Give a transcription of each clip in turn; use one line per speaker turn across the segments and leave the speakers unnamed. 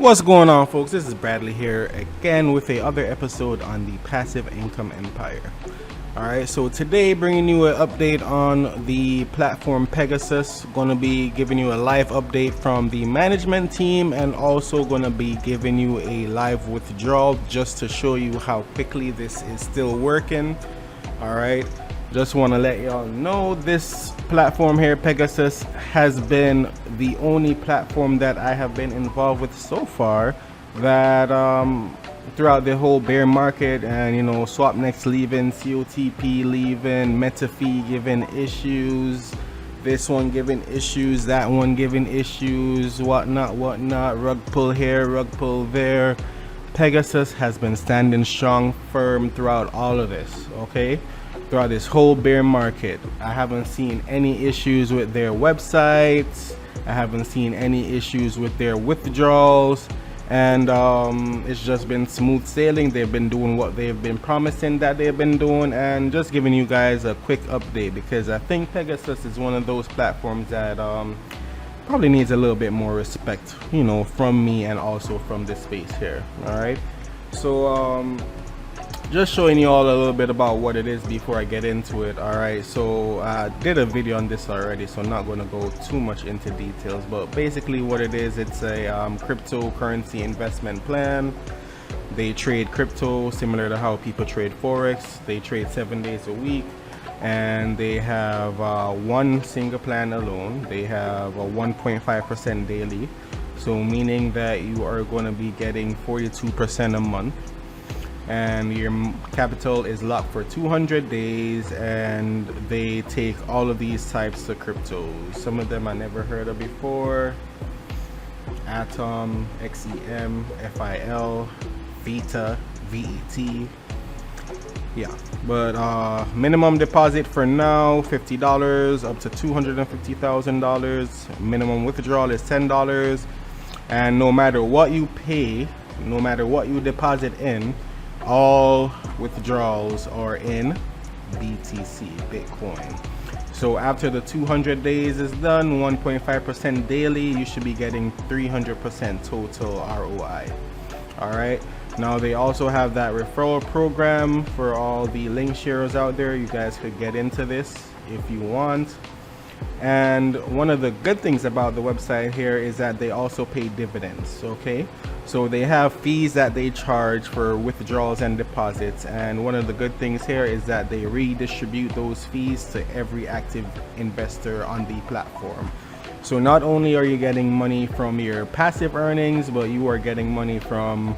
What's going on, folks? This is Bradley here again with a other episode on the passive income empire. Alright, so today bringing you an update on the platform Pegasus. Gonna be giving you a live update from the management team and also gonna be giving you a live withdrawal just to show you how quickly this is still working. Alright, just want to let y'all know this platform here, Pegasus, has been the only platform that I have been involved with so far that throughout the whole bear market, and you know, Swapnex leaving, COTP leaving, MetaFi giving issues, this one giving issues, that one giving issues, whatnot, rug pull here, rug pull there. Pegasus has been standing strong, firm throughout all of this, okay? Throughout this whole bear market. I haven't seen any issues with their websites. I haven't seen any issues with their withdrawals, and it's just been smooth sailing. They've been doing what they've been promising that they've been doing, and just giving you guys a quick update because I think Pegasus is one of those platforms that probably needs a little bit more respect, you know, from me and also from this space here. All right, so just showing you all a little bit about what it is before I get into it. All right, so I did a video on this already, so I'm not going to go too much into details, but basically what it is, it's a cryptocurrency investment plan. They trade crypto similar to how people trade forex. They trade 7 days a week, and they have one single plan alone. They have a 1.5% daily, so meaning that you are going to be getting 42% a month, and your capital is locked for 200 days, and they take all of these types of cryptos. Some of them I never heard of before: Atom, XEM, FIL, Vita, VET. Yeah, but minimum deposit for now $50 up to $250,000. Minimum withdrawal is $10, and no matter what you pay, no matter what you deposit in, all withdrawals are in BTC, Bitcoin. So after the 200 days is done, 1.5% daily, you should be getting 300% total ROI. All right, now they also have that referral program for all the link sharers out there. You guys could get into this if you want. And one of the good things about the website here is that they also pay dividends. Okay, so they have fees that they charge for withdrawals and deposits, and one of the good things here is that they redistribute those fees to every active investor on the platform. So not only are you getting money from your passive earnings, but you are getting money from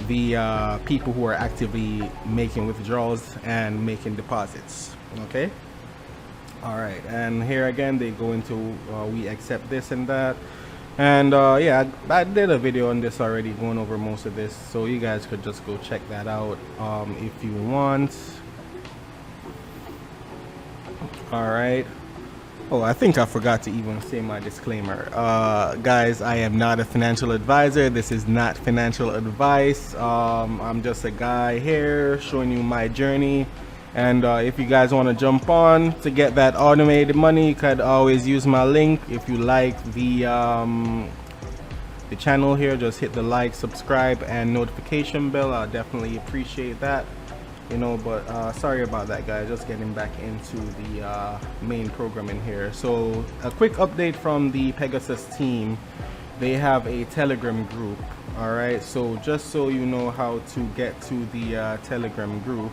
the people who are actively making withdrawals and making deposits. Okay, all right, and here again they go into we accept this and that, and yeah, I did a video on this already going over most of this, so you guys could just go check that out if you want. All right. Oh, I think I forgot to even say my disclaimer. Guys, I am not a financial advisor. This is not financial advice. I'm just a guy here showing you my journey. And if you guys want to jump on to get that automated money, you could always use my link. If you like the channel here, just hit the like, subscribe, and notification bell. I'll definitely appreciate that. You know, but sorry about that, guys. Just getting back into the main program in here. So a quick update from the Pegasus team. They have a Telegram group. All right, so just so you know how to get to the Telegram group,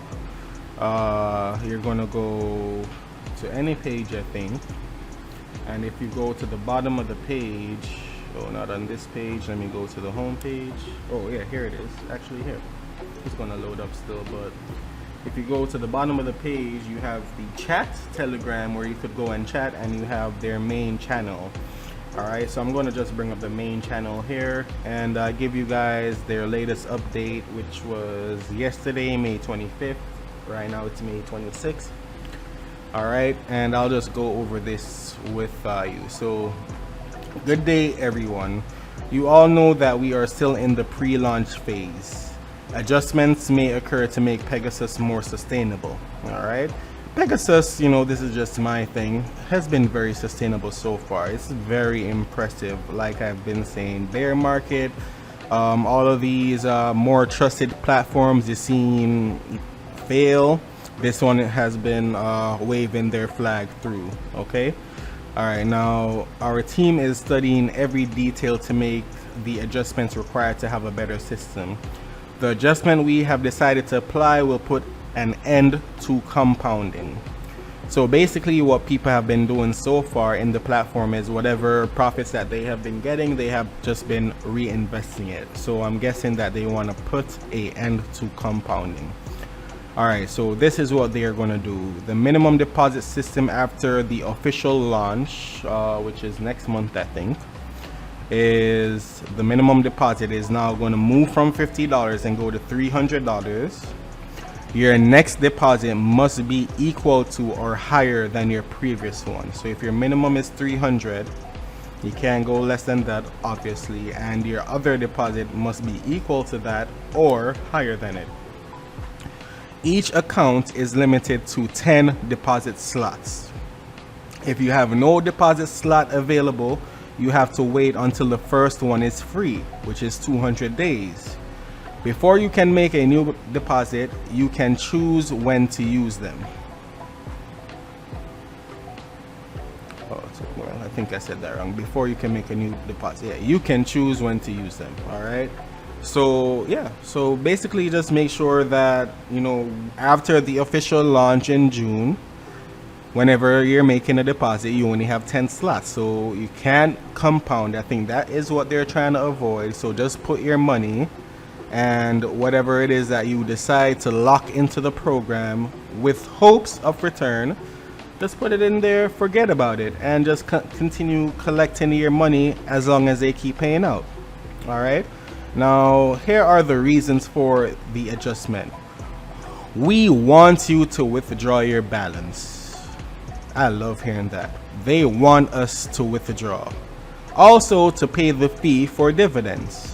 you're gonna go to any page, I think, and if you go to the bottom of the page, oh, not on this page, let me go to the home page. Oh yeah, here it is, actually here. It's gonna load up still, but if you go to the bottom of the page, you have the chat Telegram where you could go and chat, and you have their main channel. All right, so I'm going to just bring up the main channel here and give you guys their latest update, which was yesterday, May 25th. Right now it's May 26th. All right, and I'll just go over this with you. So good day, everyone. You all know that we are still in the pre-launch phase. Adjustments may occur to make Pegasus more sustainable. All right, Pegasus, you know, this is just my thing, has been very sustainable so far. It's very impressive. Like I've been saying, bear market, All of these more trusted platforms you've seen fail. This one has been waving their flag through. Okay. All right. Now our team is studying every detail to make the adjustments required to have a better system. The adjustment we have decided to apply will put an end to compounding. So basically what people have been doing so far in the platform is whatever profits that they have been getting, they have just been reinvesting it. So I'm guessing that they want to put an end to compounding. All right, so this is what they are going to do. The minimum deposit system after the official launch, which is next month, I think, is the minimum deposit is now going to move from $50 and go to $300. Your next deposit must be equal to or higher than your previous one. So if your minimum is 300, you can't go less than that, obviously, and your other deposit must be equal to that or higher than it. Each account is limited to 10 deposit slots. If you have no deposit slot available, you have to wait until the first one is free, which is 200 days. Before you can make a new deposit, you can choose when to use them. Oh, well, I think I said that wrong. Before you can make a new deposit, yeah, you can choose when to use them. All right. So yeah, so basically just make sure that, you know, after the official launch in June, whenever you're making a deposit, you only have 10 slots, so you can't compound. I think that is what they're trying to avoid. So just put your money and whatever it is that you decide to lock into the program with hopes of return, just put it in there, forget about it, and just continue collecting your money as long as they keep paying out. All right. Now, here are the reasons for the adjustment. We want you to withdraw your balance. I love hearing that. They want us to withdraw. Also, to pay the fee for dividends.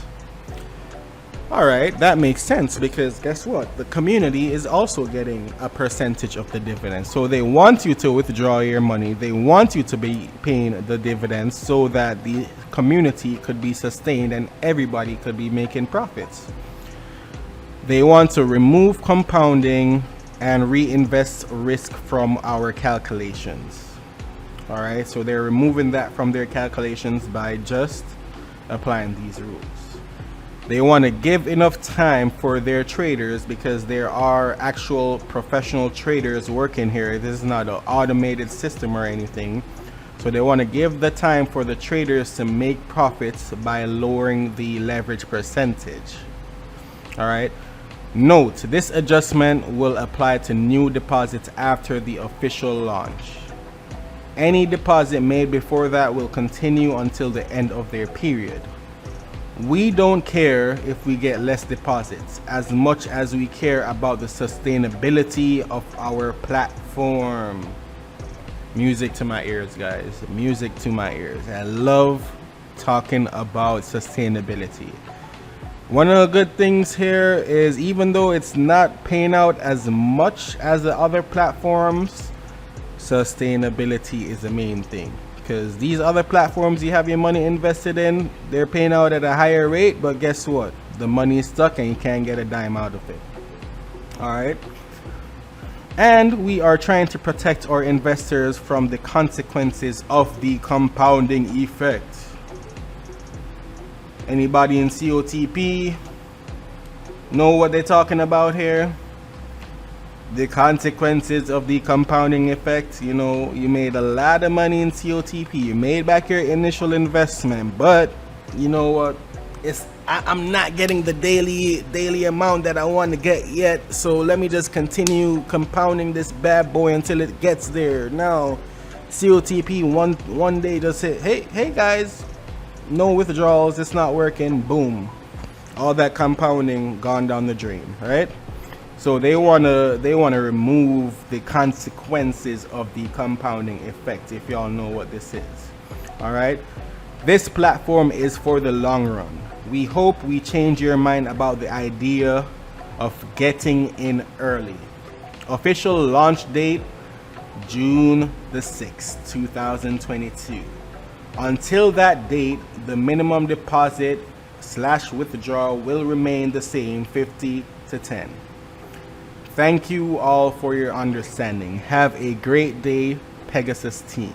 All right, that makes sense because guess what? The community is also getting a percentage of the dividends. So they want you to withdraw your money. They want you to be paying the dividends so that the community could be sustained and everybody could be making profits. They want to remove compounding and reinvest risk from our calculations. All right, so they're removing that from their calculations by just applying these rules. They want to give enough time for their traders because there are actual professional traders working here. This is not an automated system or anything. So they want to give the time for the traders to make profits by lowering the leverage percentage. All right. Note, this adjustment will apply to new deposits after the official launch. Any deposit made before that will continue until the end of their period. We don't care if we get less deposits as much as we care about the sustainability of our platform. Music to my ears, guys. Music to my ears. I love talking about sustainability. One of the good things here is even though it's not paying out as much as the other platforms, sustainability is the main thing. Because these other platforms you have your money invested in, they're paying out at a higher rate, but guess what? The money is stuck and you can't get a dime out of it. All right. And we are trying to protect our investors from the consequences of the compounding effect. Anybody in COTP know what they're talking about here? The consequences of the compounding effect. You know, you made a lot of money in COTP. You made back your initial investment, but you know what? I'm not getting the daily amount that I want to get yet. So let me just continue compounding this bad boy until it gets there. Now, COTP one day just say, hey guys, no withdrawals. It's not working. Boom, all that compounding gone down the drain, right? So they wanna remove the consequences of the compounding effect, if y'all know what this is. All right, this platform is for the long run. We hope we change your mind about the idea of getting in early. Official launch date June the 6th, 2022. Until that date, the minimum deposit withdrawal will remain the same, 50 to 10. Thank you all for your understanding. Have a great day, Pegasus team.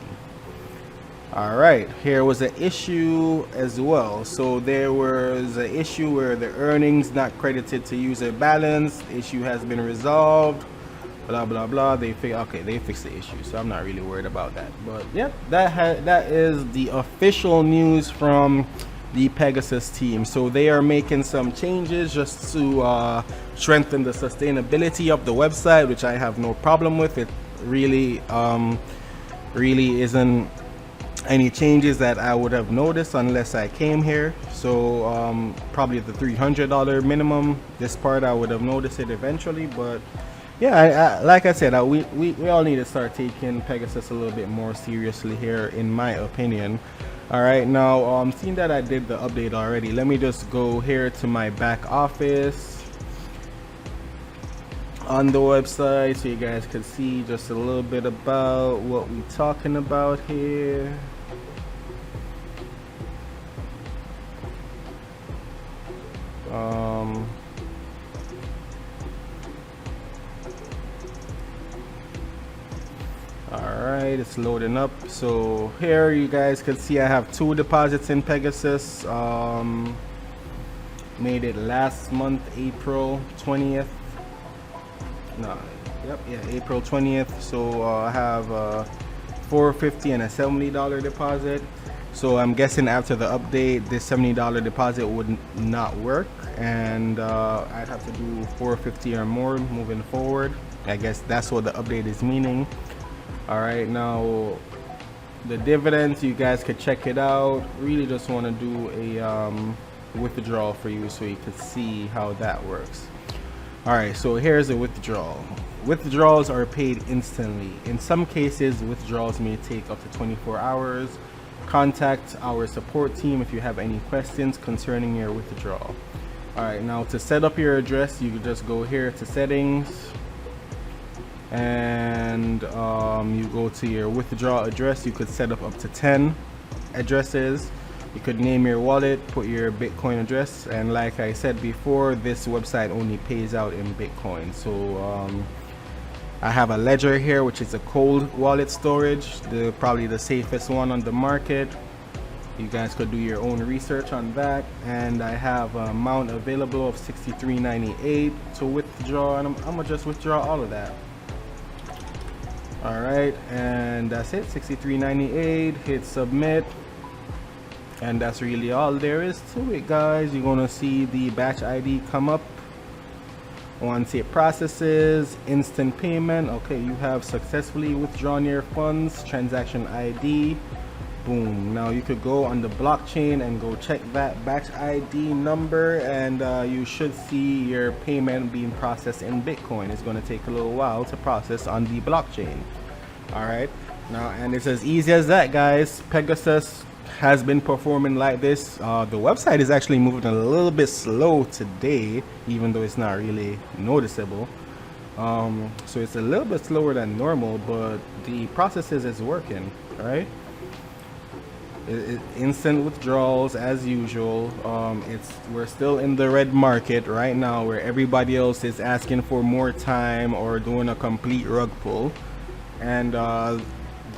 All right, here was an issue as well. So there was an issue where the earnings not credited to user balance. The issue has been resolved. Blah blah blah. They fixed the issue, so I'm not really worried about that. But yep, that is the official news from the Pegasus team. So they are making some changes just to strengthen the sustainability of the website, which I have no problem with. It really isn't any changes that I would have noticed unless I came here. So probably the $300 minimum, this part I would have noticed it eventually. But yeah, like I said, we all need to start taking Pegasus a little bit more seriously here, in my opinion. All right, now seeing that I did the update already, let me just go here to my back office on the website so you guys could see just a little bit about what we're talking about here. Alright, it's loading up. So here you guys can see I have 2 deposits in Pegasus. Made it last month, April 20th. April 20th. So I have $450 and a $70 deposit. So I'm guessing after the update, this $70 deposit would not work, and I'd have to do $450 or more moving forward. I guess that's what the update is meaning. All right, now the dividends, you guys could check it out. Really just want to do a withdrawal for you so you could see how that works. All right, so here's a withdrawal. Withdrawals are paid instantly. In some cases, withdrawals may take up to 24 hours. Contact our support team if you have any questions concerning your withdrawal. All right, now to set up your address, you can just go here to settings, and you go to your withdrawal address. You could set up to 10 addresses. You could name your wallet, put your Bitcoin address, and like I said before, this website only pays out in Bitcoin. So I have a ledger here, which is a cold wallet storage, probably the safest one on the market. You guys could do your own research on that. And I have an amount available of $63.98 to withdraw, and I'm gonna just withdraw all of that. All right, and that's it, $63.98. Hit submit, and that's really all there is to it, guys. You're gonna see the batch ID come up. Once it processes, instant payment. Okay, you have successfully withdrawn your funds. Transaction ID. Boom. Now you could go on the blockchain and go check that batch ID number, and you should see your payment being processed in Bitcoin. It's going to take a little while to process on the blockchain. All right. Now, and it's as easy as that, guys. Pegasus has been performing like this. The website is actually moving a little bit slow today, even though it's not really noticeable. So it's a little bit slower than normal, but the processes is working. All right. Instant withdrawals as usual. We're still in the red market right now, where everybody else is asking for more time or doing a complete rug pull, and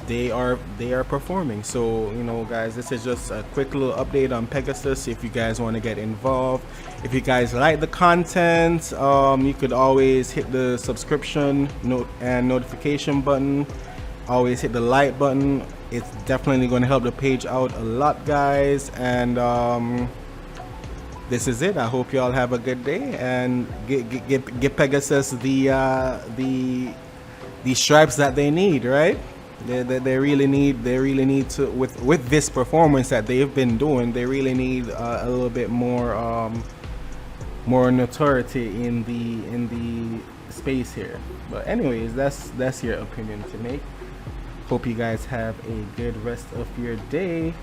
they are performing. So, you know, guys, this is just a quick little update on Pegasus. If you guys want to get involved, if you guys like the content, you could always hit the subscription and notification button. Always hit the like button. It's definitely going to help the page out a lot, guys. And this is it. I hope you all have a good day, and get Pegasus the stripes that they need, right? They really need to, with this performance that they've been doing, they really need a little bit more notoriety in the space here. But anyways, that's your opinion to make. Hope you guys have a good rest of your day.